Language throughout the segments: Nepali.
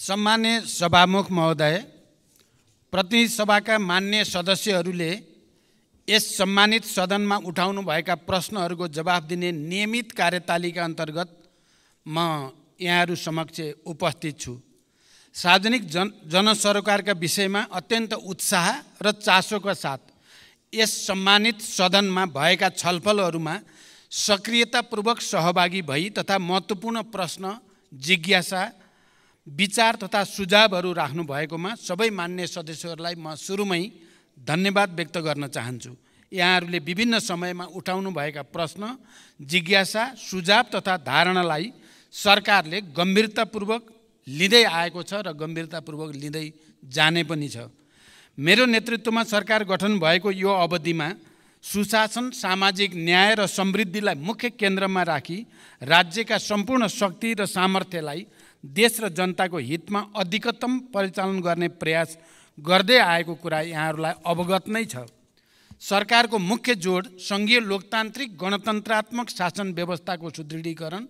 सम्मान्य सभामुख महोदय, प्रतिनिधि सभाका मान्य सदस्यहरूले यस सम्मानित सदनमा उठाउनुभएका प्रश्नहरूको जवाफ दिने नियमित कार्यतालिका अन्तर्गत म यहाँहरू समक्ष उपस्थित छु। सार्वजनिक जनसरोकारका विषयमा अत्यन्त उत्साह र चासोका साथ यस सम्मानित सदनमा भएका छलफलहरूमा सक्रियतापूर्वक सहभागी भई तथा महत्त्वपूर्ण प्रश्न, जिज्ञासा, विचार तथा सुझावहरू राख्नु भएकोमा सबै मान्य सदस्यहरूलाई म सुरुमै धन्यवाद व्यक्त गर्न चाहन्छु। यहाँहरूले विभिन्न समयमा उठाउनु भएका प्रश्न, जिज्ञासा, सुझाव तथा धारणालाई सरकारले गम्भीरतापूर्वक लिँदै आएको छ र गम्भीरतापूर्वक लिँदै जाने पनि छ। मेरो नेतृत्वमा सरकार गठन भएको यो अवधिमा सुशासन, सामाजिक न्याय र समृद्धिलाई मुख्य केन्द्रमा राखी राज्यका सम्पूर्ण शक्ति र सामर्थ्यलाई देश र जनताको हितमा अधिकतम परिचालन गर्ने प्रयास गर्दै आएको कुरा यहाँहरूलाई अवगत नै छ। सरकारको मुख्य जोड सङ्घीय लोकतान्त्रिक गणतन्त्रात्मक शासन व्यवस्थाको सुदृढीकरण,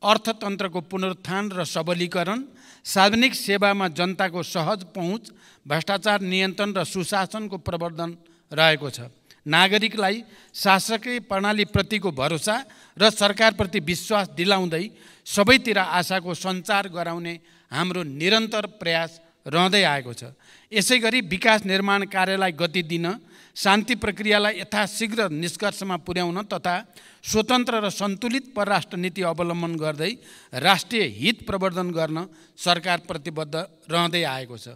अर्थतन्त्रको पुनरुत्थान र सबलीकरण, सार्वजनिक सेवामा जनताको सहज पहुँच, भ्रष्टाचार नियन्त्रण र सुशासनको प्रवर्धन रहेको छ। नागरिकलाई शासकीय प्रणालीप्रतिको भरोसा र सरकारप्रति विश्वास दिलाउँदै सबैतिर आशाको सञ्चार गराउने हाम्रो निरन्तर प्रयास रहँदै आएको छ। यसै गरी विकास निर्माण कार्यलाई गति दिन, शान्ति प्रक्रियालाई यथाशीघ्र निष्कर्षमा पुर्याउन तथा स्वतन्त्र र सन्तुलित परराष्ट्र नीति अवलम्बन गर्दै राष्ट्रिय हित प्रवर्धन गर्न सरकार प्रतिबद्ध रहँदै आएको छ।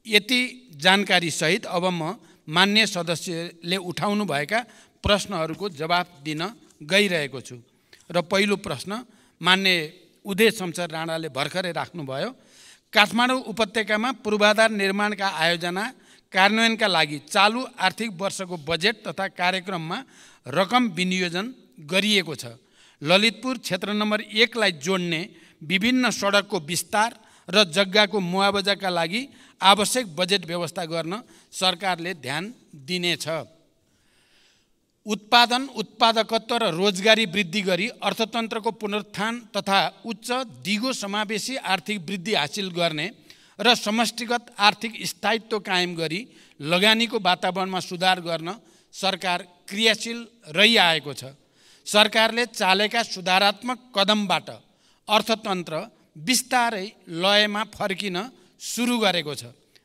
यति जानकारी सहित अब म मान्य सदस्यले उठाउनु भएका प्रश्नहरूको जवाफ दिन गइरहेको छु। र पहिलो प्रश्न मान्य उदय शमशेर राणाले भर्खरै राख्नुभयो। काठमाडौँ उपत्यकामा पूर्वाधार निर्माणका आयोजना कार्यान्वयनका लागि चालु आर्थिक वर्षको बजेट तथा कार्यक्रममा रकम विनियोजन गरिएको छ। ललितपुर क्षेत्र नम्बर 1 लाई जोड्ने विभिन्न सडकको विस्तार र जग्गाको मुआवजाका लागि आवश्यक बजेट व्यवस्था गर्न सरकारले ध्यान दिनेछ। उत्पादन, उत्पादकत्व र रोजगारी वृद्धि गरी अर्थतन्त्रको पुनरुत्थान तथा उच्च दिगो समावेशी आर्थिक वृद्धि हासिल गर्ने र समष्टिगत आर्थिक स्थायित्व कायम गरी लगानीको वातावरणमा सुधार गर्न सरकार क्रियाशील रहिआएको छ। सरकारले चालेका सुधारात्मक कदमबाट अर्थतन्त्र बिस्तारै लयमा फर्किन सुरु गरेको छ।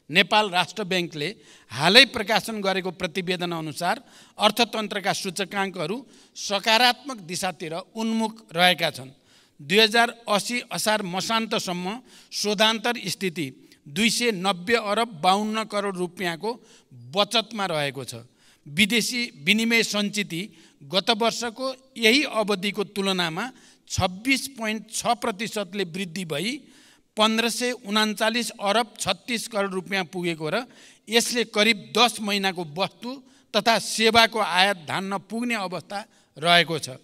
नेपाल राष्ट्र ब्याङ्कले हालै प्रकाशन गरेको प्रतिवेदन अनुसार अर्थतन्त्रका सूचकाङ्कहरू सकारात्मक दिशातिर उन्मुख रहेका छन्। 2080 असार मसान्तसम्म शोधान्तर स्थिति 290 अरब 52 करोड रुपियाँको बचतमा रहेको छ। विदेशी विनिमय सञ्चिति गत वर्षको यही अवधिको तुलनामा 26.6% वृद्धि भई 1539 अरब 36 करोड रुपियाँ पुगेको र यसले करिब 10 महिनाको वस्तु तथा सेवाको आयात धान्न पुग्ने अवस्था रहेको छ।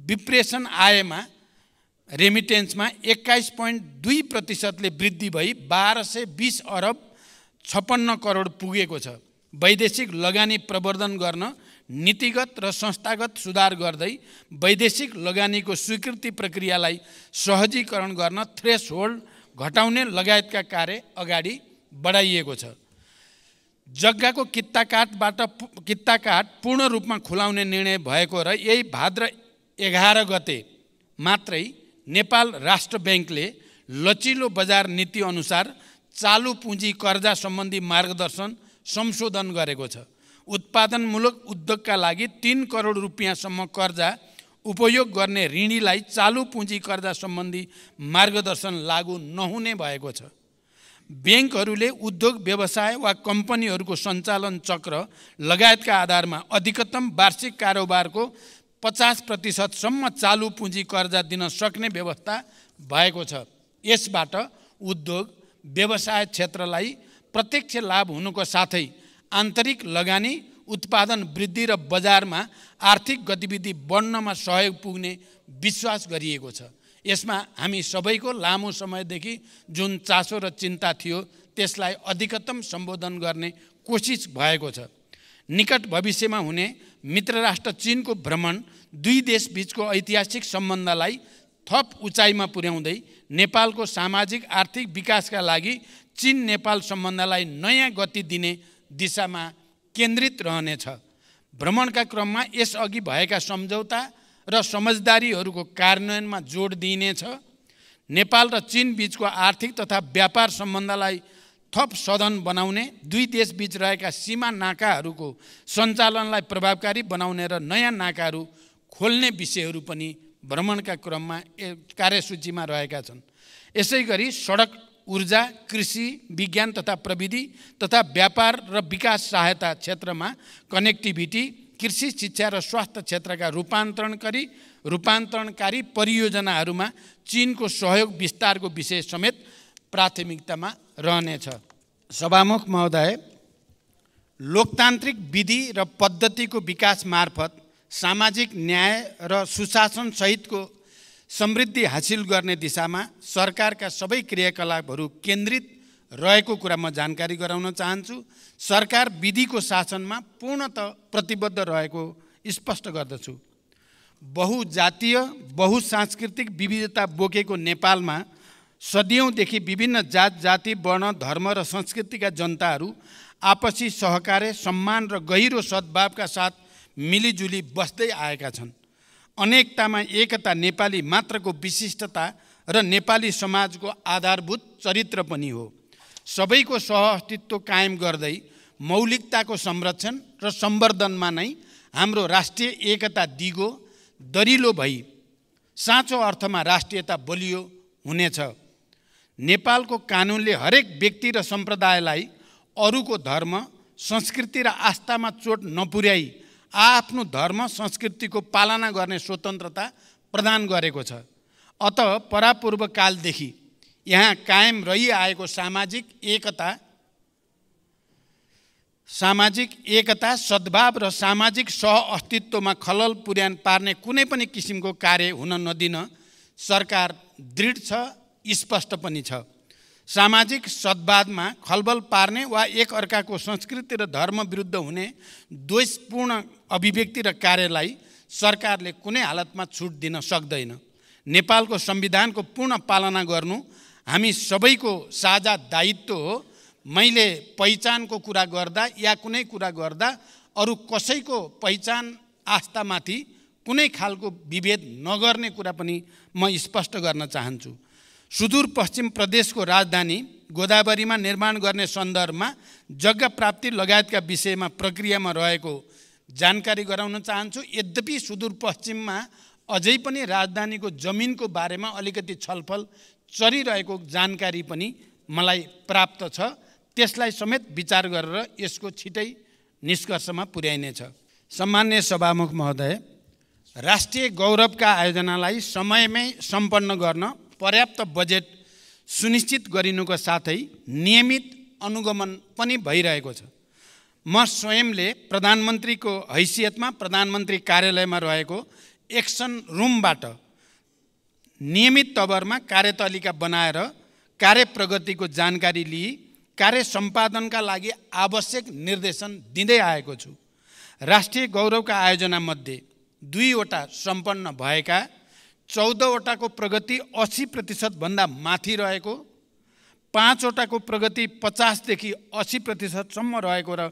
विप्रेषण आयमा रेमिटेन्समा 21.2% वृद्धि भई 1220 अरब 56 करोड पुगेको छ। वैदेशिक लगानी प्रवर्धन गर्न नीतिगत र संस्थागत सुधार गर्दै वैदेशिक लगानीको स्वीकृति प्रक्रियालाई सहजीकरण गर्न थ्रेसहोल्ड घटाउने लगायतका कार्य अगाडि बढाइएको छ। जग्गाको कित्ताकाट पूर्ण रूपमा खुलाउने निर्णय भएको र यही भाद्र 11 गते मात्रै नेपाल राष्ट्र ब्याङ्कले लचिलो बजार नीति अनुसार चालु पुँजी कर्जा सम्बन्धी मार्गदर्शन संशोधन गरेको छ। उत्पादनमूलक उद्योगका लागि 3 करोड रुपियाँसम्म कर्जा उपयोग गर्ने ऋणीलाई चालु पुँजी कर्जा सम्बन्धी मार्गदर्शन लागू नहुने भएको छ। ब्याङ्कहरूले उद्योग व्यवसाय वा कम्पनीहरूको सञ्चालन चक्र लगायतका आधारमा अधिकतम वार्षिक कारोबारको 50% सम्म चालु पुँजी कर्जा दिन सक्ने व्यवस्था भएको छ। यसबाट उद्योग व्यवसाय क्षेत्रलाई प्रत्यक्ष लाभ हुनुको साथै आन्तरिक लगानी, उत्पादन वृद्धि र बजारमा आर्थिक गतिविधि बढ्नमा सहयोग पुग्ने विश्वास गरिएको छ। यसमा हामी सबैको लामो समयदेखि जुन चासो र चिन्ता थियो त्यसलाई अधिकतम सम्बोधन गर्ने कोसिस भएको छ। निकट भविष्यमा हुने मित्र राष्ट्र चीनको भ्रमण दुई देशबीचको ऐतिहासिक सम्बन्धलाई थप उचाइमा पुर्याउँदै नेपालको सामाजिक आर्थिक विकासका लागि चीन नेपाल सम्बन्धलाई नयाँ गति दिने दिशामा केन्द्रित रहनेछ। भ्रमणका क्रममा यसअघि भएका सम्झौता र समझदारीहरूको कार्यान्वयनमा जोड दिइनेछ। नेपाल र चीन बीचको आर्थिक तथा व्यापार सम्बन्धलाई थप सधन बनाउने, दुई देशबीच रहेका सीमा नाकाहरूको सञ्चालनलाई प्रभावकारी बनाउने र नयाँ नाकाहरू खोल्ने विषयहरू पनि भ्रमणका क्रममा कार्यसूचीमा रहेका छन्। यसैगरी सडक, ऊर्जा, कृषि, विज्ञान तथा प्रविधि तथा व्यापार र विकास सहायता क्षेत्रमा कनेक्टिभिटी, कृषि, शिक्षा र स्वास्थ्य क्षेत्रका रूपान्तरणकारी परियोजनाहरूमा चीनको सहयोग विस्तारको विषय समेत प्राथमिकतामा रहनेछ। सभामुख महोदय, लोकतान्त्रिक विधि र पद्धतिको विकास मार्फत सामाजिक न्याय र सुशासन सहितको समृद्धि हासिल गर्ने दिशामा सरकारका सबै क्रियाकलापहरू केन्द्रित रहेको कुरा म जानकारी गराउन चाहन्छु। सरकार विधिको शासनमा पूर्णतः प्रतिबद्ध रहेको स्पष्ट गर्दछु। बहुजातीय, बहुसांस्कृतिक विविधता बोकेको नेपालमा सदियौँदेखि विभिन्न जात, जाति, वर्ण, धर्म र संस्कृतिका जनताहरू आपसी सहकार्य, सम्मान र गहिरो सद्भावका साथ मिलिजुली बस्दै आएका छन्। अनेकतामा एकता नेपाली मात्रको विशिष्टता र नेपाली समाजको आधारभूत चरित्र पनि हो। सबैको सहअस्तित्व कायम गर्दै मौलिकताको संरक्षण र सम्वर्धनमा नै हाम्रो राष्ट्रिय एकता दिगो दरिलो भई साँचो अर्थमा राष्ट्रियता बलियो हुनेछ। नेपालको कानुनले हरेक व्यक्ति र सम्प्रदायलाई अरूको धर्म, संस्कृति र आस्थामा चोट नपुर्याई आफ्नो धर्म, संस्कृतिको पालना गर्ने स्वतन्त्रता प्रदान गरेको छ। अत परापूर्व कालदेखि यहाँ कायम रहिआएको सामाजिक एकता, सद्भाव र सामाजिक सहअस्तित्वमा खलल पार्ने कुनै पनि किसिमको कार्य हुन नदिन सरकार दृढ छ, स्पष्ट पनि छ। सामाजिक सद्भावमा खलबल पार्ने वा एक अर्काको संस्कृति र धर्म विरुद्ध हुने द्वेषपूर्ण अभिव्यक्ति र कार्यलाई सरकारले कुनै हालतमा छुट दिन सक्दैन। नेपालको संविधानको पूर्ण पालना गर्नु हामी सबैको साझा दायित्व हो। मैले पहिचानको कुरा गर्दा या कुनै कुरा गर्दा अरू कसैको पहिचान, आस्थामाथि कुनै खालको विभेद नगर्ने कुरा पनि म स्पष्ट गर्न चाहन्छु। सुदूरपश्चिम प्रदेशको राजधानी गोदावरीमा निर्माण गर्ने सन्दर्भमा जग्गा प्राप्ति लगायतका विषयमा प्रक्रियामा रहेको जानकारी गराउन चाहन्छु। यद्यपि सुदूरपश्चिममा अझै पनि राजधानीको जमिनको बारेमा अलिकति छलफल चलिरहेको जानकारी पनि मलाई प्राप्त छ। त्यसलाई समेत विचार गरेर यसको छिटै निष्कर्षमा पुर्याइनेछ। सम्माननीय सभामुख महोदय, राष्ट्रिय गौरवका आयोजनालाई समयमै सम्पन्न गर्न पर्याप्त बजेट सुनिश्चित गरिनुको साथै नियमित अनुगमन पनि भइरहेको छ। म स्वयंले प्रधानमन्त्रीको हैसियतमा प्रधानमन्त्री कार्यालयमा रहेको एक्सन रुमबाट नियमित तवरमा कार्यतालिका बनाएर कार्य प्रगतिको जानकारी लिई कार्य सम्पादनका लागि आवश्यक निर्देशन दिँदै आएको छु। राष्ट्रिय गौरवका आयोजनामध्ये 2 वटा सम्पन्न भएका, 14 वटाको प्रगति 80% भन्दा माथि रहेको, 5 वटाको प्रगति 50 देखि 80% सम्म रहेको र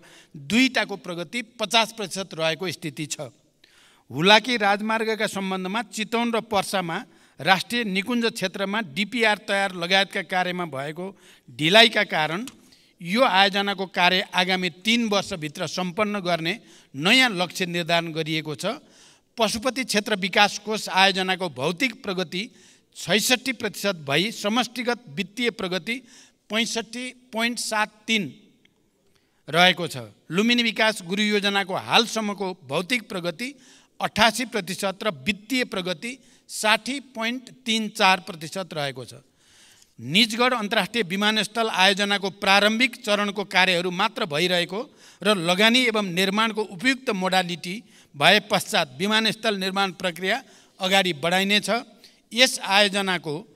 2 टाको प्रगति 50% रहेको स्थिति छ। हुलाकी राजमार्गका सम्बन्धमा चितवन र पर्सामा राष्ट्रिय निकुञ्ज क्षेत्रमा डीपीआर तयार लगायतका कार्यमा भएको ढिलाइका कारण यो आयोजनाको कार्य आगामी 3 वर्षभित्र सम्पन्न गर्ने नयाँ लक्ष्य निर्धारण गरिएको छ। पशुपति क्षेत्र विकास कोष आयोजनाको भौतिक प्रगति 66% भई समष्टिगत वित्तीय प्रगति 65.73 रहेको छ। लुम्बिनी विकास गुरु योजनाको हालसम्मको भौतिक प्रगति 88% र वित्तीय प्रगति 60.34% रहेको छ। निजगढ अन्तर्राष्ट्रिय विमानस्थल आयोजनाको प्रारम्भिक चरणको कार्यहरू मात्र भइरहेको र लगानी एवं निर्माणको उपयुक्त मोडालिटी भए पश्चात विमानस्थल निर्माण प्रक्रिया अगाडि बढाइनेछ। यस आयोजनाको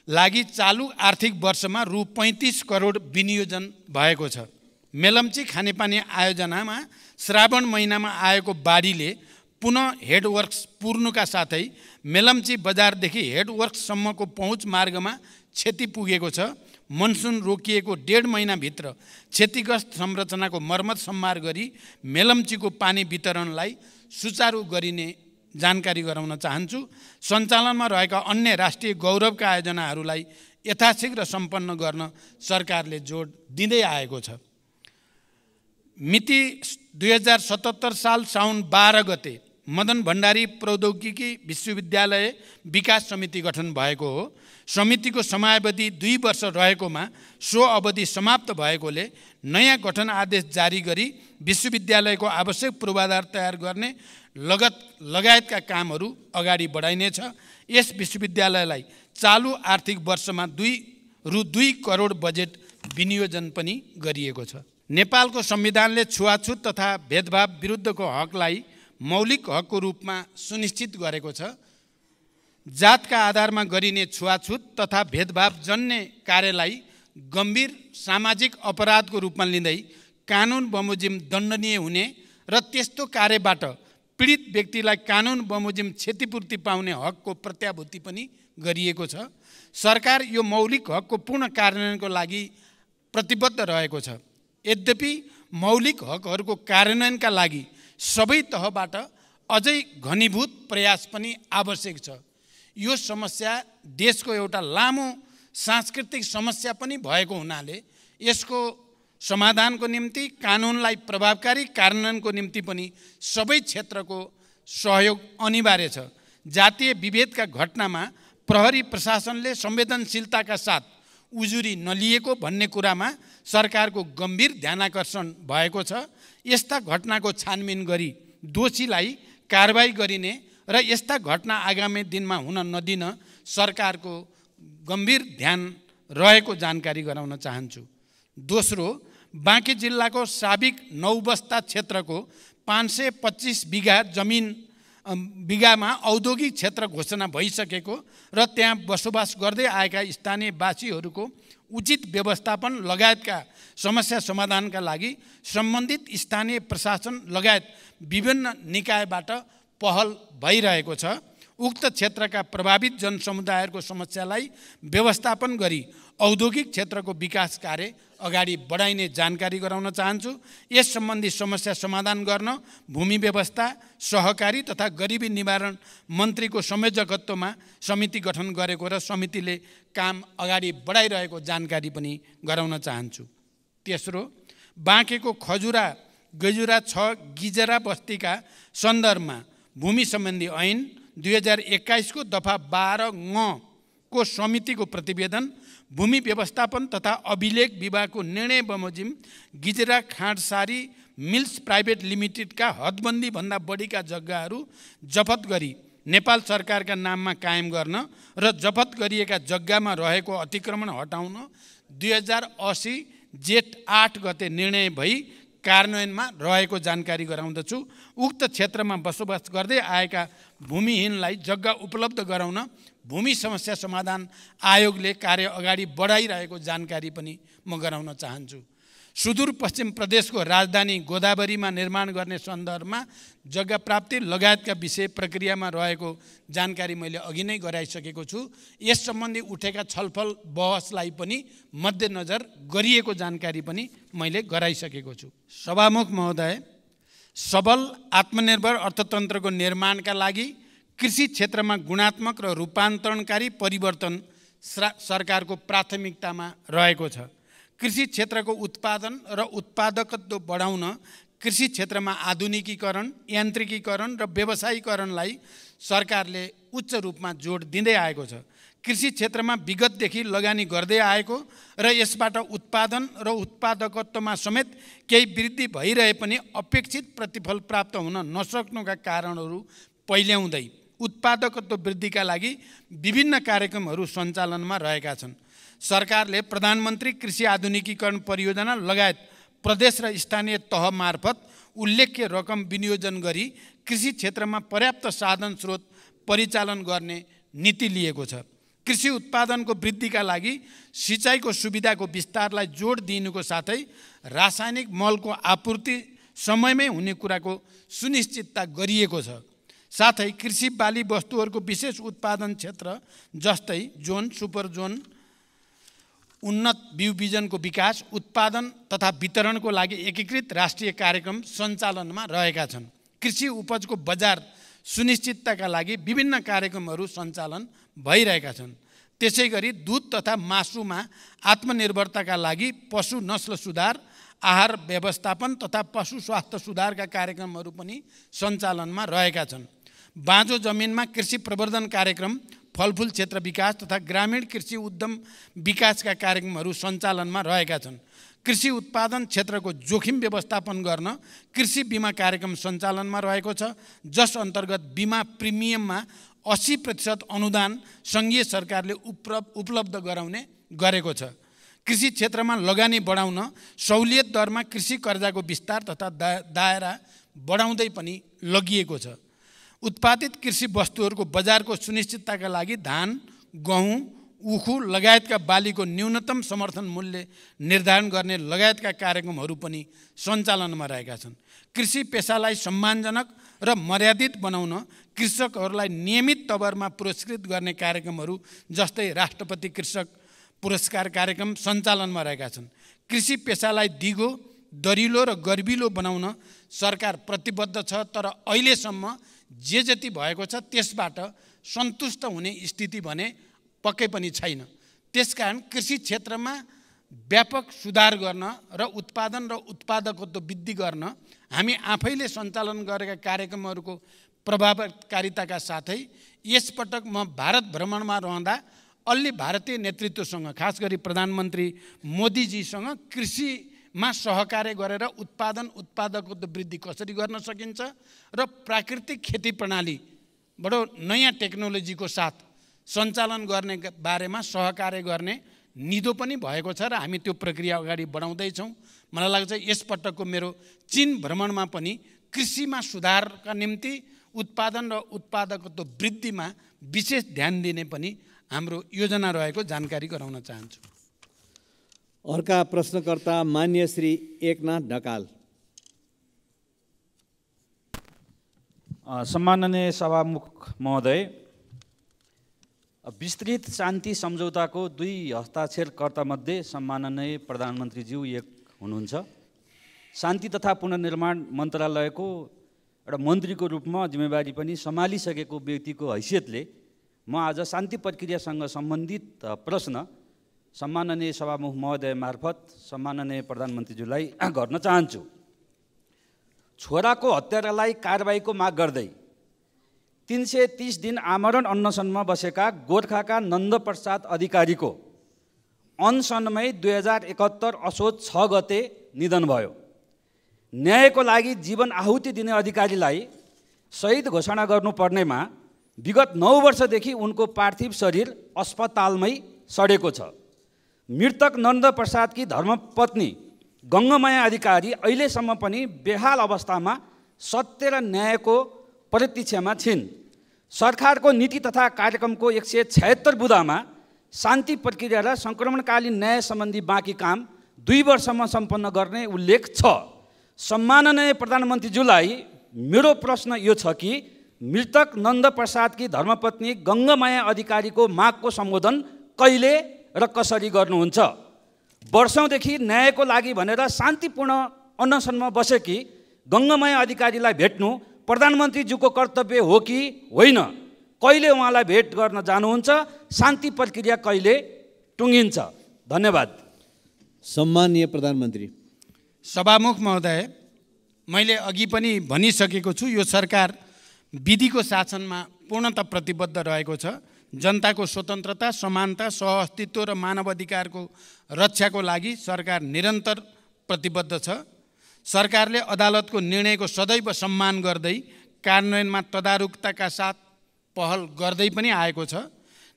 लागि चालु आर्थिक वर्षमा रु 35 करोड विनियोजन भएको छ। मेलम्ची खानेपानी आयोजनामा श्रावण महिनामा आएको बाढीले पुनः हेडवर्क्स पुर्नुका साथै मेलम्ची बजारदेखि हेडवर्क्ससम्मको पहुँच मार्गमा क्षति पुगेको छ। मनसुन रोकिएको 1.5 महिनाभित्र क्षतिग्रस्त संरचनाको मर्मत सम्मार गरी मेलम्चीको पानी वितरणलाई सुचारू गरिने जानकारी गराउन चाहन्छु। सञ्चालनमा रहेका अन्य राष्ट्रिय गौरवका आयोजनाहरूलाई यथाशीघ्र सम्पन्न गर्न सरकारले जोड दिँदै आएको छ। मिति 2077 साल साउन 12 गते मदन भण्डारी प्रौद्योगिकी विश्वविद्यालय विकास समिति गठन भएको हो। समितिको समयावधि 2 वर्ष रहेकोमा सो अवधि समाप्त भएकोले नयाँ गठन आदेश जारी गरी विश्वविद्यालयको आवश्यक पूर्वाधार तयार गर्ने लगायतका कामहरू अगाडि बढाइनेछ। यस विश्वविद्यालयलाई चालु आर्थिक वर्षमा रु 2 करोड बजेट विनियोजन पनि गरिएको छ। नेपालको संविधानले छुवाछुत तथा भेदभाव विरुद्धको हकलाई मौलिक हकको रूपमा सुनिश्चित गरेको छ। जातका आधारमा गरिने छुवाछुत तथा भेदभाव जन्य कार्यलाई गम्भीर सामाजिक अपराधको रूपमा लिँदै कानुन बमोजिम दण्डनीय हुने र त्यस्तो कार्यबाट पीडित व्यक्तिलाई कानुन बमोजिम क्षतिपूर्ति पाउने हकको प्रत्याभूति पनि गरिएको छ। सरकार यो मौलिक हकको पूर्ण कार्यान्वयनको लागि प्रतिबद्ध रहेको छ। यद्यपि मौलिक हकहरूको कार्यान्वयनका लागि सबै तहबाट अझै घनीभूत प्रयास पनि आवश्यक छ। यो समस्या देशको एउटा लामो सांस्कृतिक समस्या पनि भएको हुनाले यसको समाधानको निम्ति कानुनलाई प्रभावकारी कार्यान्वयनको निम्ति पनि सबै क्षेत्रको सहयोग अनिवार्य छ। जातीय विभेदका घटनामा प्रहरी प्रशासनले संवेदनशीलताका साथ उजुरी नलिएको भन्ने कुरामा सरकारको गम्भीर ध्यानाकर्षण भएको छ। यस्ता घटनाको छानबिन गरी दोषीलाई कारबाही गरिने र यस्ता घटना आगामी दिनमा हुन नदिन सरकारको गम्भीर ध्यान रहेको जानकारी गराउन चाहन्छु। दोस्रो, बाँकी जिल्लाको साबिक नौबस्ता क्षेत्रको 525 बिघामा औद्योगिक क्षेत्र घोषणा भइसकेको र त्यहाँ बसोबास गर्दै आएका स्थानीयवासीहरूको उचित व्यवस्थापन लगायतका समस्या समाधानका लागि सम्बन्धित स्थानीय प्रशासन लगायत विभिन्न निकायबाट पहल भइरहेको छ। उक्त क्षेत्रका प्रभावित जनसमुदायहरूको समस्यालाई व्यवस्थापन गरी औद्योगिक क्षेत्रको विकास कार्य अगाडि बढाइने जानकारी गराउन चाहन्छु। यस सम्बन्धी समस्या समाधान गर्न भूमि व्यवस्था, सहकारी तथा गरिबी निवारण मन्त्रीको संयोजकत्वमा समिति गठन गरेको र समितिले काम अगाडि बढाइरहेको जानकारी पनि गराउन चाहन्छु। तेस्रो, बाँकेको खजुरा गजुरा 6 गिजरा बस्तीका सन्दर्भमा भूमि सम्बन्धी ऐन 2021 को दफा 12 ङ को समितिको प्रतिवेदन, भूमि व्यवस्थापन तथा अभिलेख विभागको निर्णय बमोजिम गिजरा खाँडसारी मिल्स प्राइभेट लिमिटेडका हदबन्दी भन्दा बढीका जग्गाहरू जफत गरी नेपाल सरकारका नाममा कायम गर्न र जफत गरिएका जग्गामा रहेको अतिक्रमण हटाउन 2080 जेठ 8 गते निर्णय भई कार्यान्वयनमा रहेको जानकारी गराउँदछु। उक्त क्षेत्रमा बसोबास गर्दै आएका भूमिहीनलाई जग्गा उपलब्ध गराउन भूमि समस्या समाधान आयोगले कार्य अगाडि बढाइरहेको जानकारी पनि म गराउन चाहन्छु। सुदूरपश्चिम प्रदेशको राजधानी गोदावरीमा निर्माण गर्ने सन्दर्भमा जग्गा प्राप्ति लगायतका विषय प्रक्रियामा रहेको जानकारी मैले अघि नै गराइसकेको छु। यस सम्बन्धी उठेका छलफल बहसलाई पनि मध्यनजर गरिएको जानकारी पनि मैले गराइसकेको छु। सभामुख महोदय, सबल आत्मनिर्भर अर्थतन्त्रको निर्माणका लागि कृषि क्षेत्रमा गुणात्मक र रूपान्तरणकारी परिवर्तन सरकारको प्राथमिकतामा रहेको छ। कृषि क्षेत्रको उत्पादन र उत्पादकत्व बढाउन कृषि क्षेत्रमा आधुनिकीकरण, यान्त्रिकीकरण र व्यवसायीकरणलाई सरकारले उच्च रूपमा जोड दिँदै आएको छ। कृषि क्षेत्रमा विगतदेखि लगानी गर्दै आएको र यसबाट उत्पादन र उत्पादकत्वमा समेत केही वृद्धि भइरहे पनि अपेक्षित प्रतिफल प्राप्त हुन नसक्नुका कारणहरू पहिल्याउँदै उत्पादकत्व वृद्धिका लागि विभिन्न कार्यक्रमहरू सञ्चालनमा रहेका छन्। सरकारले प्रधानमन्त्री कृषि आधुनिकीकरण परियोजना लगायत प्रदेश र स्थानीय तह मार्फत उल्लेख्य रकम विनियोजन गरी कृषि क्षेत्रमा पर्याप्त साधन स्रोत परिचालन गर्ने नीति लिएको छ। कृषि उत्पादनको वृद्धिका लागि सिँचाइको सुविधाको विस्तारलाई जोड दिनुको साथै रासायनिक मलको आपूर्ति समयमै हुने कुराको सुनिश्चितता गरिएको छ। साथै कृषि बाली वस्तुहरूको विशेष उत्पादन क्षेत्र जस्तै जोन, सुपर जोन, उन्नत बिउ बिजनको विकास, उत्पादन तथा वितरणको लागि एकीकृत राष्ट्रिय कार्यक्रम सञ्चालनमा रहेका छन्। कृषि उपजको बजार सुनिश्चितताका लागि विभिन्न कार्यक्रमहरू सञ्चालन भइरहेका छन्। त्यसैगरी दूध तथा मासुमा आत्मनिर्भरताका लागि पशु नस्ल सुधार, आहार व्यवस्थापन तथा पशु स्वास्थ्य सुधारका कार्यक्रमहरू पनि सञ्चालनमा रहेका छन्। बाँझो जमिनमा कृषि प्रवर्धन कार्यक्रम, फलफुल क्षेत्र विकास तथा ग्रामीण कृषि उद्यम विकासका कार्यक्रमहरू सञ्चालनमा रहेका छन्। कृषि उत्पादन क्षेत्रको जोखिम व्यवस्थापन गर्न कृषि बिमा कार्यक्रम सञ्चालनमा रहेको छ, जस अन्तर्गत बिमा प्रिमियममा 80% अनुदान सङ्घीय सरकारले उपलब्ध गराउने गरेको छ। कृषि क्षेत्रमा लगानी बढाउन सहुलियत दरमा कृषि कर्जाको विस्तार तथा दायरा बढाउँदै पनि लगिएको छ। उत्पादित कृषि वस्तुहरूको बजारको सुनिश्चितताका लागि धान, गहुँ, उखु लगायतका बालीको न्यूनतम समर्थन मूल्य निर्धारण गर्ने लगायतका कार्यक्रमहरू पनि सञ्चालनमा रहेका छन्। कृषि पेसालाई सम्मानजनक र मर्यादित बनाउन कृषकहरूलाई नियमित तवरमा पुरस्कृत गर्ने कार्यक्रमहरू जस्तै राष्ट्रपति कृषक पुरस्कार कार्यक्रम सञ्चालनमा रहेका छन्। कृषि पेसालाई दिगो, दरिलो र गर्विलो बनाउन सरकार प्रतिबद्ध छ, तर अहिलेसम्म जे जति भएको छ त्यसबाट सन्तुष्ट हुने स्थिति भने पक्कै पनि छैन। त्यसकारण कृषि क्षेत्रमा व्यापक सुधार गर्न र उत्पादन र उत्पादकत्व वृद्धि गर्न हामी आफैले सञ्चालन गरेका कार्यक्रमहरूको प्रभावकारिताका साथै यसपटक म भारत भ्रमणमा रहँदा अलि भारतीय नेतृत्वसँग, खास गरी प्रधानमन्त्री मोदीजीसँग कृषिमा सहकार्य गरेर उत्पादकत्व वृद्धि कसरी गर्न सकिन्छ र प्राकृतिक खेती प्रणाली बडो नयाँ टेक्नोलोजीको साथ सञ्चालन गर्ने बारेमा सहकार्य गर्ने निधो पनि भएको छ र हामी त्यो प्रक्रिया अगाडि बढाउँदैछौँ। मलाई लाग्छ यसपटकको मेरो चीन भ्रमणमा पनि कृषिमा सुधारका निम्ति उत्पादन र उत्पादकत्व वृद्धिमा विशेष ध्यान दिने पनि हाम्रो योजना रहेको जानकारी गराउन चाहन्छु। अर्का प्रश्नकर्ता मान्य श्री एकनाथ ढकाल। सम्माननीय सभामुख महोदय, विस्तृत शान्ति सम्झौताको 2 हस्ताक्षरकर्तामध्ये सम्माननीय प्रधानमन्त्रीज्यू एक हुनुहुन्छ। शान्ति तथा पुनर्निर्माण मन्त्रालयको एउटा मन्त्रीको रूपमा जिम्मेवारी पनि सम्हालिसकेको व्यक्तिको हैसियतले म आज शान्ति प्रक्रियासँग सम्बन्धित प्रश्न सम्माननीय सभामुख महोदय मार्फत सम्माननीय प्रधानमन्त्रीज्यूलाई गर्न चाहन्छु। छोराको हत्यारालाई कारबाहीको माग गर्दै 330 दिन आमरण अनसनमा बसेका गोर्खाका नन्दप्रसाद अधिकारीको अनसनमै 2071 असोज 6 गते निधन भयो। न्यायको लागि जीवन आहुति दिने अधिकारीलाई शहीद घोषणा गर्नुपर्नेमा विगत 9 वर्षदेखि उनको पार्थिव शरीर अस्पतालमै सडेको छ। मृतक नन्दप्रसादकी धर्मपत्नी गङ्गमाया अधिकारी अहिलेसम्म पनि बेहाल अवस्थामा सत्य र न्यायको प्रतीक्षामा छिन्। सरकारको नीति तथा कार्यक्रमको 176 बुँदामा शान्ति प्रक्रिया र सङ्क्रमणकालीन न्याय सम्बन्धी बाँकी काम 2 वर्षमा सम्पन्न गर्ने उल्लेख छ। सम्माननीय प्रधानमन्त्रीज्यूलाई मेरो प्रश्न यो छ कि मृतक नन्दप्रसादकी धर्मपत्नी गङ्गमाया अधिकारीको मागको सम्बोधन कहिले र कसरी गर्नुहुन्छ? वर्षौँदेखि न्यायको लागि भनेर शान्तिपूर्ण अनसनमा बसेकी गङ्गमाया अधिकारीलाई भेट्नु प्रधानमन्त्रीज्यूको कर्तव्य हो कि होइन? कहिले उहाँलाई भेट गर्न जानुहुन्छ? शान्ति प्रक्रिया कहिले टुङ्गिन्छ? धन्यवाद। सम्माननीय प्रधानमन्त्री। सभामुख महोदय, मैले अघि पनि भनिसकेको छु, यो सरकार विधिको शासनमा पूर्णतः प्रतिबद्ध रहेको छ। जनताको स्वतन्त्रता, समानता, सहअस्तित्व र मानव अधिकारको रक्षाको लागि सरकार निरन्तर प्रतिबद्ध छ। सरकारले अदालतको निर्णयको सदैव सम्मान गर्दै कार्यान्वयनमा तदारुकताका साथ पहल गर्दै पनि आएको छ।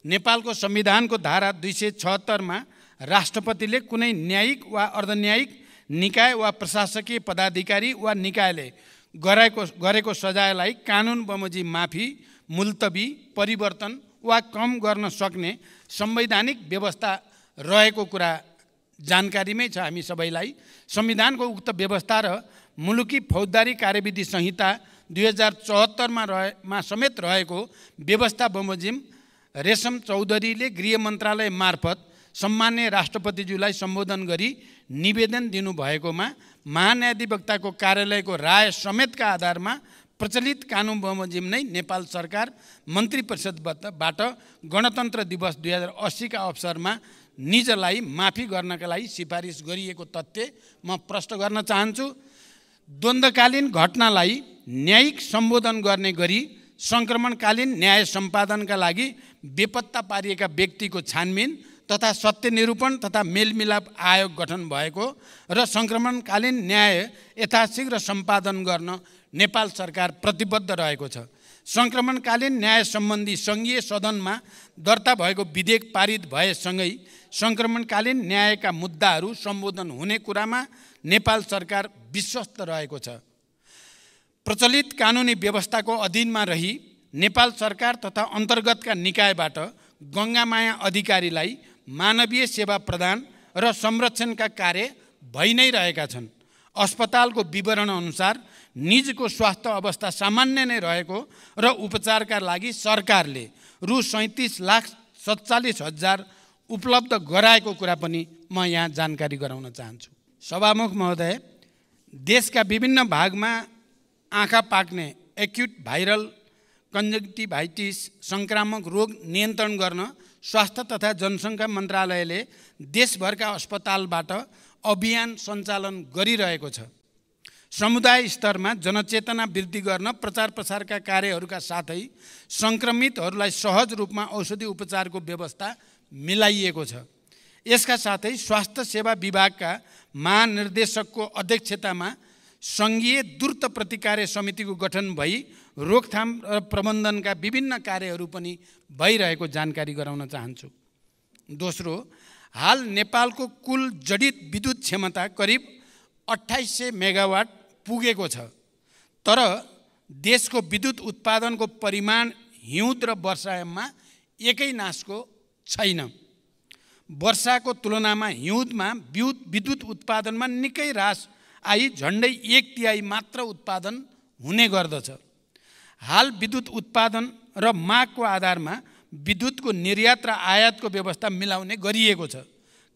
नेपालको संविधानको धारा 276 राष्ट्रपतिले कुनै न्यायिक वा अर्धन्यायिक निकाय वा प्रशासकीय पदाधिकारी वा निकायले गरेको सजायलाई कानुन बमोजिम माफी, मुल्तवी, परिवर्तन वा कम गर्न सक्ने संवैधानिक व्यवस्था रहेको कुरा जानकारीमै छ हामी सबैलाई। संविधानको उक्त व्यवस्था र मुलुकी फौजदारी कार्यविधि संहिता 2074मा समेत रहेको व्यवस्था बमोजिम रेशम चौधरीले गृह मन्त्रालय मार्फत सम्मान्य राष्ट्रपतिज्यूलाई सम्बोधन गरी निवेदन दिनुभएकोमा महान्यायाधिवक्ताको कार्यालयको राय समेतका आधारमा प्रचलित कानुन बमोजिम नै नेपाल सरकार मन्त्री परिषदबाट गणतन्त्र दिवस 2080 का अवसरमा निजलाई माफी गर्नका लागि सिफारिस गरिएको तथ्य म प्रश्न गर्न चाहन्छु। द्वन्द्वकालीन घटनालाई न्यायिक सम्बोधन गर्ने गरी सङ्क्रमणकालीन न्याय सम्पादनका लागि बेपत्ता पारिएका व्यक्तिको छानबिन तथा सत्य निरूपण तथा मेलमिलाप आयोग गठन भएको र सङ्क्रमणकालीन न्याय यथाशीघ्र सम्पादन गर्न नेपाल सरकार प्रतिबद्ध रहेको छ। सङ्क्रमणकालीन न्याय सम्बन्धी सङ्घीय सदनमा दर्ता भएको विधेयक पारित भएसँगै सङ्क्रमणकालीन न्यायका मुद्दाहरू सम्बोधन हुने कुरामा नेपाल सरकार विश्वस्त रहेको छ। प्रचलित कानुनी व्यवस्थाको अधीनमा रही नेपाल सरकार तथा अन्तर्गतका निकायबाट गङ्गामाया अधिकारीलाई मानवीय सेवा प्रदान र संरक्षणका कार्य भइ नै रहेका छन्। अस्पतालको विवरण अनुसार निजको स्वास्थ्य अवस्था सामान्य नै रहेको र उपचारका लागि सरकारले रु 37,47,000 उपलब्ध गराएको कुरा पनि म यहाँ जानकारी गराउन चाहन्छु। सभामुख महोदय, देशका विभिन्न भागमा आँखा पाक्ने एक्युट भाइरल कन्जक्टिभाइटिस सङ्क्रामक रोग नियन्त्रण गर्न स्वास्थ्य तथा जनसङ्ख्या मन्त्रालयले देशभरका अस्पतालबाट अभियान सञ्चालन गरिरहेको छ। समुदाय स्तरमा जनचेतना वृद्धि गर्न प्रचार प्रसारका कार्यहरूका साथै सङ्क्रमितहरूलाई सहज रूपमा औषधि उपचारको व्यवस्था मिलाइएको छ। यसका साथै स्वास्थ्य सेवा विभागका महानिर्देशकको अध्यक्षतामा सङ्घीय द्रुत प्रतिकार समितिको गठन भई रोकथाम र प्रबन्धनका विभिन्न कार्यहरू पनि भइरहेको जानकारी गराउन चाहन्छु। दोस्रो, हाल नेपालको कुल जडित विद्युत क्षमता करिब 2800 मेगावाट पुगेको छ। तर देशको विद्युत उत्पादनको परिमाण हिउँद र वर्षायाममा एकै नासको छैन। वर्षाको तुलनामा हिउँदमा विद्युत उत्पादनमा निकै ह्रास आई झन्डै 1/3 मात्र उत्पादन हुने गर्दछ। हाल विद्युत उत्पादन र मागको आधारमा विद्युतको निर्यात र आयातको व्यवस्था मिलाउने गरिएको छ।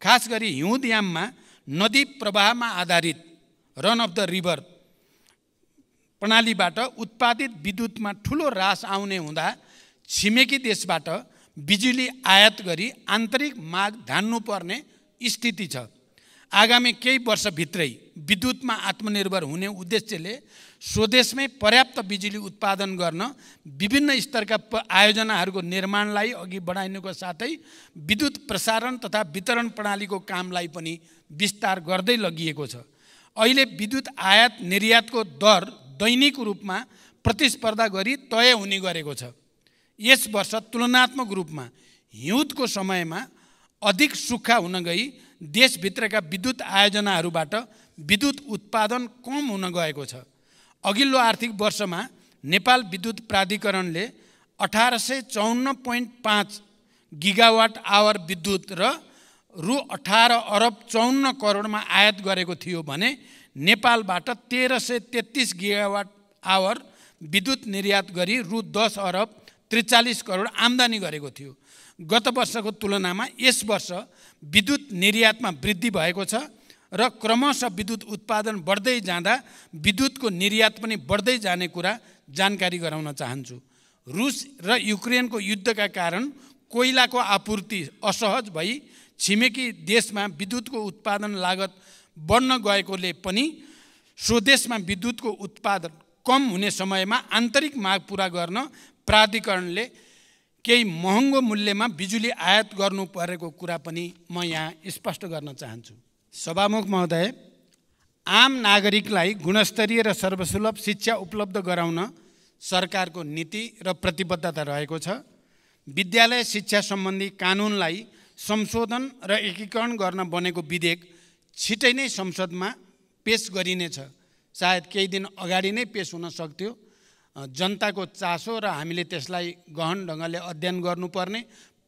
खास गरी हिउँदयाममा नदी प्रवाहमा आधारित रन अफ द रिभर प्रणालीबाट उत्पादित विद्युतमा ठुलो ह्रास आउने हुँदा छिमेकी देशबाट बिजुली आयात गरी आन्तरिक माग धान्नुपर्ने स्थिति छ। आगामी केही वर्षभित्रै विद्युतमा आत्मनिर्भर हुने उद्देश्यले स्वदेशमै पर्याप्त बिजुली उत्पादन गर्न विभिन्न स्तरका आयोजनाहरूको निर्माणलाई अघि बढाइनुको साथै विद्युत प्रसारण तथा वितरण प्रणालीको कामलाई पनि विस्तार गर्दै लगिएको छ। अहिले विद्युत आयात निर्यातको दर दैनिक रूपमा प्रतिस्पर्धा गरी तय हुने गरेको छ। यस वर्ष तुलनात्मक रूपमा हिउँदको समयमा अधिक सुक्खा हुन गई देशभित्रका विद्युत आयोजनाहरूबाट विद्युत उत्पादन कम हुन गएको छ। अघिल्लो आर्थिक वर्षमा नेपाल विद्युत प्राधिकरणले 1854.5 गिगावाट आवर विद्युत र रु 18 अरब 54 करोडमा आयात गरेको थियो भने नेपालबाट 1333 गिगावाट आवर विद्युत निर्यात गरी रु 10 अरब 43 करोड आम्दानी गरेको थियो। गत वर्षको तुलनामा यस वर्ष विद्युत निर्यातमा वृद्धि भएको छ र क्रमशः विद्युत उत्पादन बढ्दै जाँदा विद्युतको निर्यात पनि बढ्दै जाने कुरा जानकारी गराउन चाहन्छु। रुस र युक्रेनको युद्धका कारण कोइलाको आपूर्ति असहज भई छिमेकी देशमा विद्युतको उत्पादन लागत बढ्न गएकोले पनि स्वदेशमा विद्युतको उत्पादन कम हुने समयमा आन्तरिक माग पूरा गर्न प्राधिकरणले केही महँगो मूल्यमा बिजुली आयात गर्नु परेको कुरा पनि म यहाँ स्पष्ट गर्न चाहन्छु। सभामुख महोदय, आम नागरिकलाई गुणस्तरीय र सर्वसुलभ शिक्षा उपलब्ध गराउन सरकारको नीति र प्रतिबद्धता रहेको छ। विद्यालय शिक्षा सम्बन्धी कानुनलाई संशोधन र एकीकरण गर्न बनेको विधेयक छिटै नै संसदमा पेश गरिनेछ। सायद केही दिन अगाडि नै पेश हुन सक्थ्यो। जनताको चासो र हामीले त्यसलाई गहन ढङ्गले अध्ययन गर्नुपर्ने,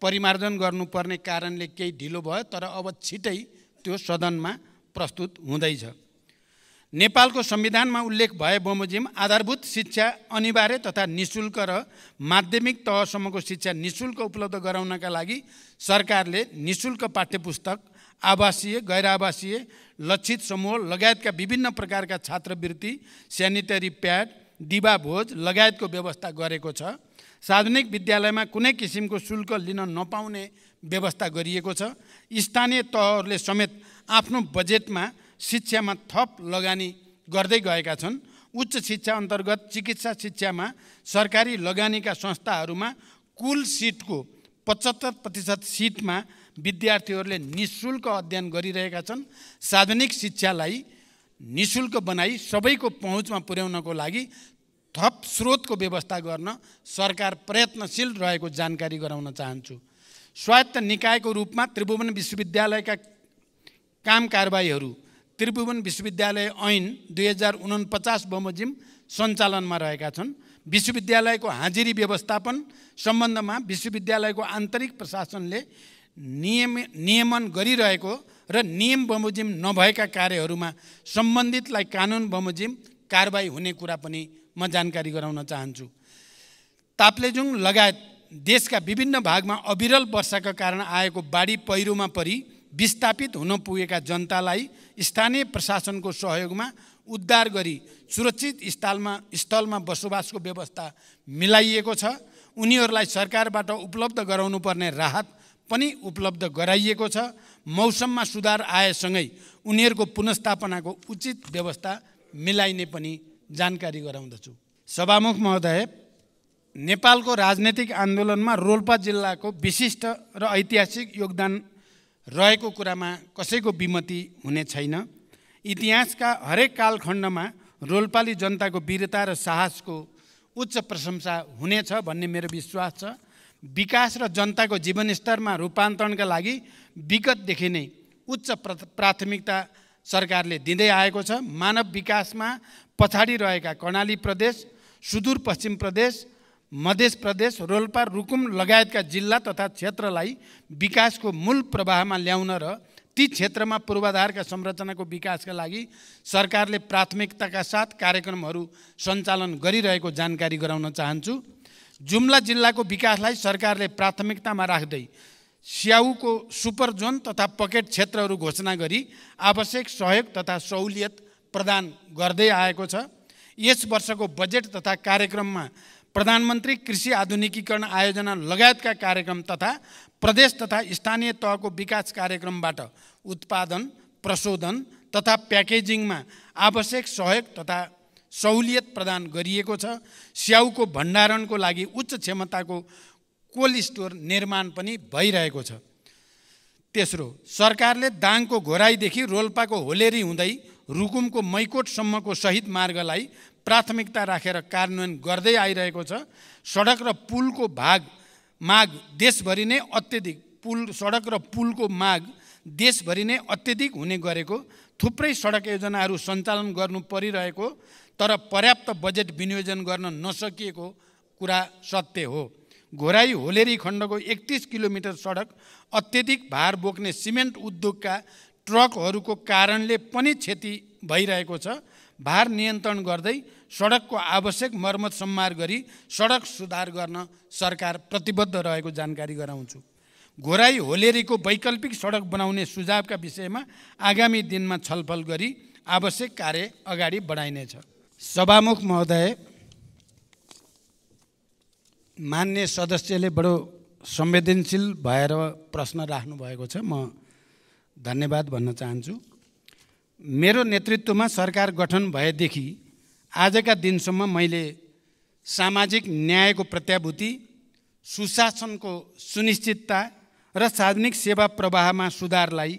परिमार्जन गर्नुपर्ने कारणले केही ढिलो भयो, तर अब छिटै त्यो सदनमा प्रस्तुत हुँदैछ। नेपालको संविधानमा उल्लेख भए बमोजिम आधारभूत शिक्षा अनिवार्य तथा निःशुल्क र माध्यमिक तहसम्मको शिक्षा निःशुल्क उपलब्ध गराउनका लागि सरकारले निःशुल्क पाठ्यपुस्तक, आवासीय, गैर आवासीय, लक्षित समूह लगायतका विभिन्न प्रकारका छात्रवृत्ति, स्यानिटरी प्याड, दिवा भोज लगायतको व्यवस्था गरेको छ। सार्वजनिक विद्यालयमा कुनै किसिमको शुल्क लिन नपाउने व्यवस्था गरिएको छ। स्थानीय तहहरूले समेत आफ्नो बजेटमा शिक्षामा थप लगानी गर्दै गएका छन्। उच्च शिक्षा अन्तर्गत चिकित्सा शिक्षामा सरकारी लगानीका संस्थाहरूमा कुल सिटको 75% सिटमा विद्यार्थीहरूले निःशुल्क अध्ययन गरिरहेका छन्। सार्वजनिक शिक्षालाई निःशुल्क बनाई सबैको पहुँचमा पुर्याउनको लागि थप स्रोतको व्यवस्था गर्न सरकार प्रयत्नशील रहेको जानकारी गराउन चाहन्छु। स्वायत्त निकायको रूपमा त्रिभुवन विश्वविद्यालयका काम कारबाहीहरू त्रिभुवन विश्वविद्यालय ऐन 2049 बमोजिम सञ्चालनमा रहेका छन्। विश्वविद्यालयको हाजिरी व्यवस्थापन सम्बन्धमा विश्वविद्यालयको आन्तरिक प्रशासनले नियमन गरिरहेको र नियम बमोजिम नभएका कार्यहरूमा सम्बन्धितलाई कानुन बमोजिम कारबाही हुने कुरा पनि म जानकारी गराउन चाहन्छु। ताप्लेजुङ लगायत देशका विभिन्न भागमा अविरल वर्षाका कारण आएको बाढी पहिरोमा परि विस्थापित हुन पुगेका जनतालाई स्थानीय प्रशासनको सहयोगमा उद्धार गरी सुरक्षित स्थलमा बसोबासको व्यवस्था मिलाइएको छ। उनीहरूलाई सरकारबाट उपलब्ध गराउनुपर्ने राहत पनि उपलब्ध गराइएको छ। मौसममा सुधार आएसँगै उनीहरूको पुनर्स्थापनाको उचित व्यवस्था मिलाइने पनि जानकारी गराउँदछु। सभामुख महोदय, नेपालको राजनैतिक आन्दोलनमा रोल्पा जिल्लाको विशिष्ट र ऐतिहासिक योगदान रहेको कुरामा कसैको विमति हुने छैन। इतिहासका हरेक कालखण्डमा रोल्पाली जनताको वीरता र साहसको उच्च प्रशंसा हुनेछ भन्ने मेरो विश्वास छ। विकास र जनताको जीवनस्तरमा रूपान्तरणका लागि विगतदेखि नै उच्च प्राथमिकता सरकारले दिँदै आएको छ। मानव विकासमा पछाडि रहेका कर्णाली प्रदेश, सुदूरपश्चिम प्रदेश, मध्य प्रदेश, रोल्पा, रुकुम लगायतका जिल्ला तथा क्षेत्रलाई विकासको मूल प्रवाहमा ल्याउन र ती क्षेत्रमा पूर्वाधारका संरचनाको विकासका लागि सरकारले प्राथमिकताका साथ कार्यक्रमहरू सञ्चालन गरिरहेको जानकारी गराउन चाहन्छु। जुम्ला जिल्लाको विकासलाई सरकारले प्राथमिकतामा राख्दै स्याउको सुपर जोन तथा पकेट क्षेत्रहरू घोषणा गरी आवश्यक सहयोग तथा सहुलियत प्रदान गर्दै आएको छ। यस वर्षको बजेट तथा कार्यक्रममा प्रधानमन्त्री कृषि आधुनिकीकरण आयोजना लगायतका कार्यक्रम तथा प्रदेश तथा स्थानीय तहको विकास कार्यक्रमबाट उत्पादन, प्रशोधन तथा प्याकेजिङमा आवश्यक सहयोग तथा सहुलियत प्रदान गरिएको छ। स्याउको भण्डारणको लागि उच्च क्षमताको कोल्ड स्टोर निर्माण पनि भइरहेको छ। तेस्रो, सरकारले दाङको घोराईदेखि रोल्पाको होलेरी हुँदै रुकुमको मैकोटसम्मको शहीद मार्गलाई प्राथमिकता राखेर कार्यान्वयन गर्दै आइरहेको छ। सडक र पुलको माग देशभरि नै अत्यधिक हुने गरेको, थुप्रै सडक योजनाहरू सञ्चालन गर्नु परिरहेको तर पर्याप्त बजेट विनियोजन गर्न नसकिएको कुरा सत्य हो। घोराई होलेरी खण्डको 31 किलोमिटर सडक अत्यधिक भार बोक्ने सिमेन्ट उद्योगका ट्रकहरूको कारणले पनि क्षति भइरहेको छ। भार नियन्त्रण गर्दै सडकको आवश्यक मर्मत सम्मार गरी सडक सुधार गर्न सरकार प्रतिबद्ध रहेको जानकारी गराउँछु। घोराई होलेरीको वैकल्पिक सडक बनाउने सुझावका विषयमा आगामी दिनमा छलफल गरी आवश्यक कार्य अगाडि बढाइनेछ। सभामुख महोदय, मान्य सदस्यले बडो संवेदनशील भएर प्रश्न राख्नु भएको छ। म धन्यवाद भन्न चाहन्छु। मेरो नेतृत्वमा सरकार गठन भएदेखि आजका दिनसम्म मैले सामाजिक न्यायको प्रत्याभूति, सुशासनको सुनिश्चितता र सार्वजनिक सेवा प्रवाहमा सुधारलाई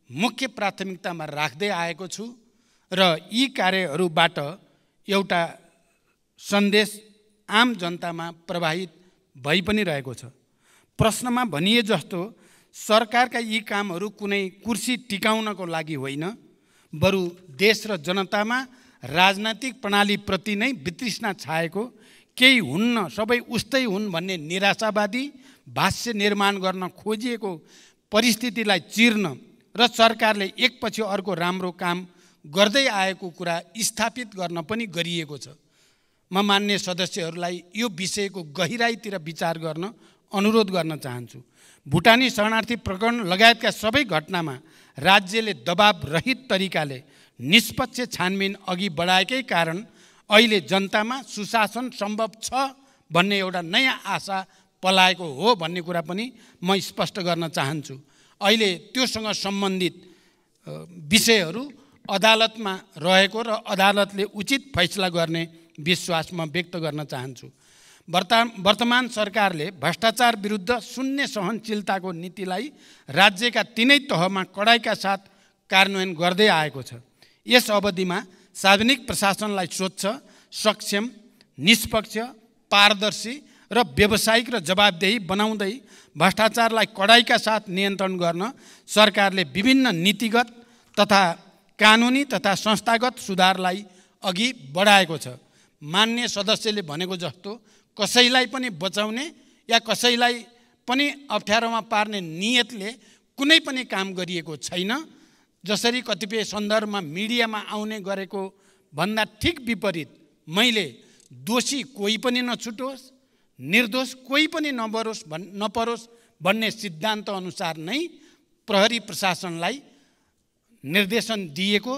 मुख्य प्राथमिकतामा राख्दै आएको छु र यी कार्यहरूबाट एउटा सन्देश आम जनतामा प्रवाहित भइ पनि रहेको छ। प्रश्नमा भनिए जस्तो सरकारका यी कामहरू कुनै कुर्सी टिकाउनको लागि होइन, बरु देश र जनतामा राजनैतिक प्रणालीप्रति नै वितृष्णा छाएको, केही हुन्न सबै उस्तै हुन् भन्ने निराशावादी भाष्य निर्माण गर्न खोजिएको परिस्थितिलाई चिर्न र सरकारले एकपछि अर्को राम्रो काम गर्दै आएको कुरा स्थापित गर्न पनि गरिएको छ। म मान्य सदस्यहरूलाई यो विषयको गहिराईतिर विचार गर्न अनुरोध गर्न चाहन्छु। भुटानी शरणार्थी प्रकरण लगायतका सबै घटनामा राज्यले दबाब रहित तरिकाले निष्पक्ष छानबिन अघि बढाएकै कारण अहिले जनतामा सुशासन सम्भव छ भन्ने एउटा नयाँ आशा पलाएको हो भन्ने कुरा पनि म स्पष्ट गर्न चाहन्छु। अहिले त्योसँग सम्बन्धित विषयहरू अदालतमा रहेको र अदालतले उचित फैसला गर्ने विश्वास म व्यक्त गर्न चाहन्छु। वर्तमान सरकारले भ्रष्टाचार विरुद्ध शून्य सहनशीलताको नीतिलाई राज्यका तीनै तहमा कडाइका साथ कार्यान्वयन गर्दै आएको छ। यस अवधिमा सार्वजनिक प्रशासनलाई स्वच्छ, सक्षम, निष्पक्ष, पारदर्शी र व्यावसायिक र जवाबदेही बनाउँदै भ्रष्टाचारलाई कडाइका साथ नियन्त्रण गर्न सरकारले विभिन्न नीतिगत तथा कानुनी तथा संस्थागत सुधारलाई अघि बढाएको छ। मान्य सदस्यले भनेको जस्तो कसैलाई पनि बचाउने या कसैलाई पनि अप्ठ्यारोमा पार्ने नियतले कुनै पनि काम गरिएको छैन। जसरी कतिपय सन्दर्भमा मिडियामा आउने गरेको भन्दा ठिक विपरीत मैले दोषी कोही पनि नछुटोस्, निर्दोष कोही पनि नपरोस् भन्ने सिद्धान्त अनुसार नै प्रहरी प्रशासनलाई निर्देशन दिएको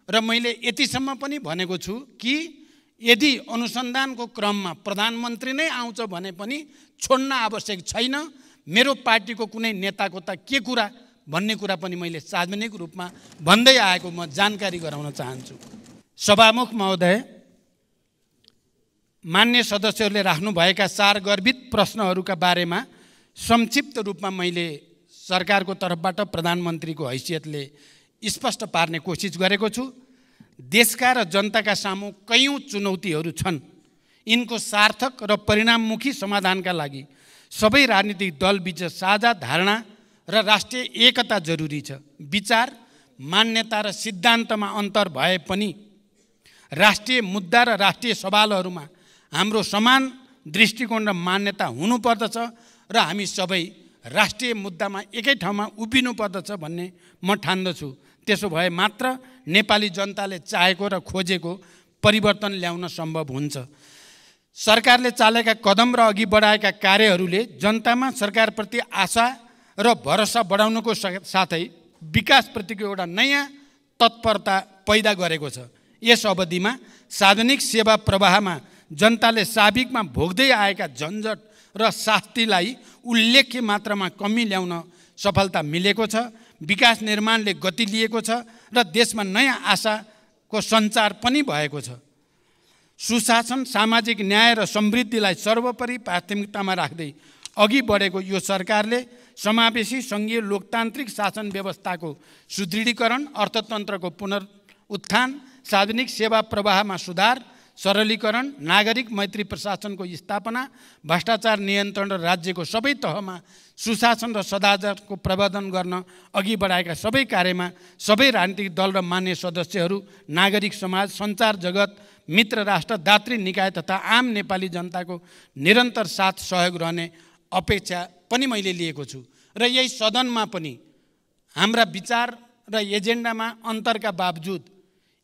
र मैले यतिसम्म पनि भनेको छु कि यदि अनुसन्धानको क्रममा प्रधानमन्त्री नै आउँछ भने पनि छोड्न आवश्यक छैन। मेरो पार्टीको कुनै नेताको त के कुरा भन्ने कुरा पनि मैले सार्वजनिक रूपमा भन्दै आएको म जानकारी गराउन चाहन्छु। सभामुख महोदय, मान्य सदस्यहरूले राख्नुभएका सारगर्भित प्रश्नहरूका बारेमा संक्षिप्त रूपमा मैले सरकारको तर्फबाट प्रधानमन्त्रीको हैसियतले स्पष्ट पार्ने कोसिस गरेको छु। देशका र जनताका सामु कयौं चुनौतीहरू छन्। यिनको सार्थक र परिणाममुखी समाधानका लागि सबै राजनीतिक दलबीच साझा धारणा र राष्ट्रिय एकता जरुरी छ। विचार, मान्यता र सिद्धान्तमा अन्तर भए पनि राष्ट्रिय मुद्दा र राष्ट्रिय सवालहरूमा हाम्रो समान दृष्टिकोण र मान्यता हुनुपर्दछ र हामी सबै राष्ट्रिय मुद्दामा एकै ठाउँमा उभिनुपर्दछ भन्ने म ठान्दछु। त्यसो भए मात्र नेपाली जनताले चाहेको र खोजेको परिवर्तन ल्याउन सम्भव हुन्छ। सरकारले चालेका कदम र अघि बढाएका कार्यहरूले जनतामा सरकारप्रति आशा र भरोसा बढाउनुको साथै विकासप्रतिको एउटा नयाँ तत्परता पैदा गरेको छ। यस अवधिमा सार्वजनिक सेवा प्रवाहमा जनताले साविकमा भोग्दै आएका झन्झट र शास्तिलाई उल्लेख्य मात्रामा कमी ल्याउन सफलता मिलेको छ। विकास निर्माणले गति लिएको छ र देशमा नयाँ आशाको सञ्चार पनि भएको छ। सुशासन, सामाजिक न्याय र समृद्धिलाई सर्वोपरि प्राथमिकतामा राख्दै अघि बढेको यो सरकारले समावेशी सङ्घीय लोकतान्त्रिक शासन व्यवस्थाको सुदृढीकरण, अर्थतन्त्रको पुनरुत्थान, सार्वजनिक सेवा प्रवाहमा सुधार, सरलीकरण, नागरिक मैत्री प्रशासनको स्थापना, भ्रष्टाचार नियन्त्रण र राज्यको सबै तहमा सुशासन र सदाचारको प्रवर्धन गर्न अघि बढाएका सबै कार्यमा सबै राजनीतिक दल र मान्य सदस्यहरू, नागरिक समाज, सञ्चार जगत, मित्र राष्ट्र, दात्री निकाय तथा आम नेपाली जनताको निरन्तर साथ सहयोग रहने अपेक्षा पनि मैले लिएको छु। र यही सदनमा पनि हाम्रा विचार र एजेन्डामा अन्तरका बावजुद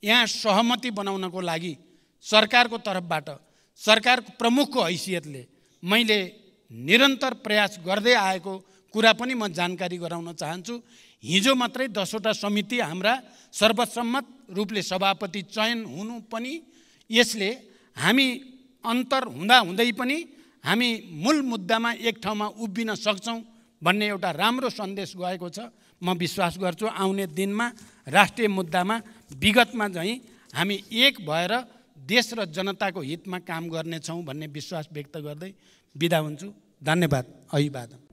यहाँ सहमति बनाउनको लागि सरकारको तर्फबाट, सरकारको प्रमुखको हैसियतले मैले निरन्तर प्रयास गर्दै आएको कुरा पनि म जानकारी गराउन चाहन्छु। हिजो मात्रै 10वटा समिति हाम्रा सर्वसम्मत रूपले सभापति चयन हुनु पनि यसले हामी अन्तर हुँदै पनि हामी मूल मुद्दामा एक ठाउँमा उभिन सक्छौँ भन्ने एउटा राम्रो सन्देश गएको छ। म विश्वास गर्छु आउने दिनमा राष्ट्रिय मुद्दामा विगतमा चाहिँ हामी एक भएर देश र जनताको हितमा काम गर्नेछौँ भन्ने विश्वास व्यक्त गर्दै बिदा हुन्छु। धन्यवाद। अभिवादन।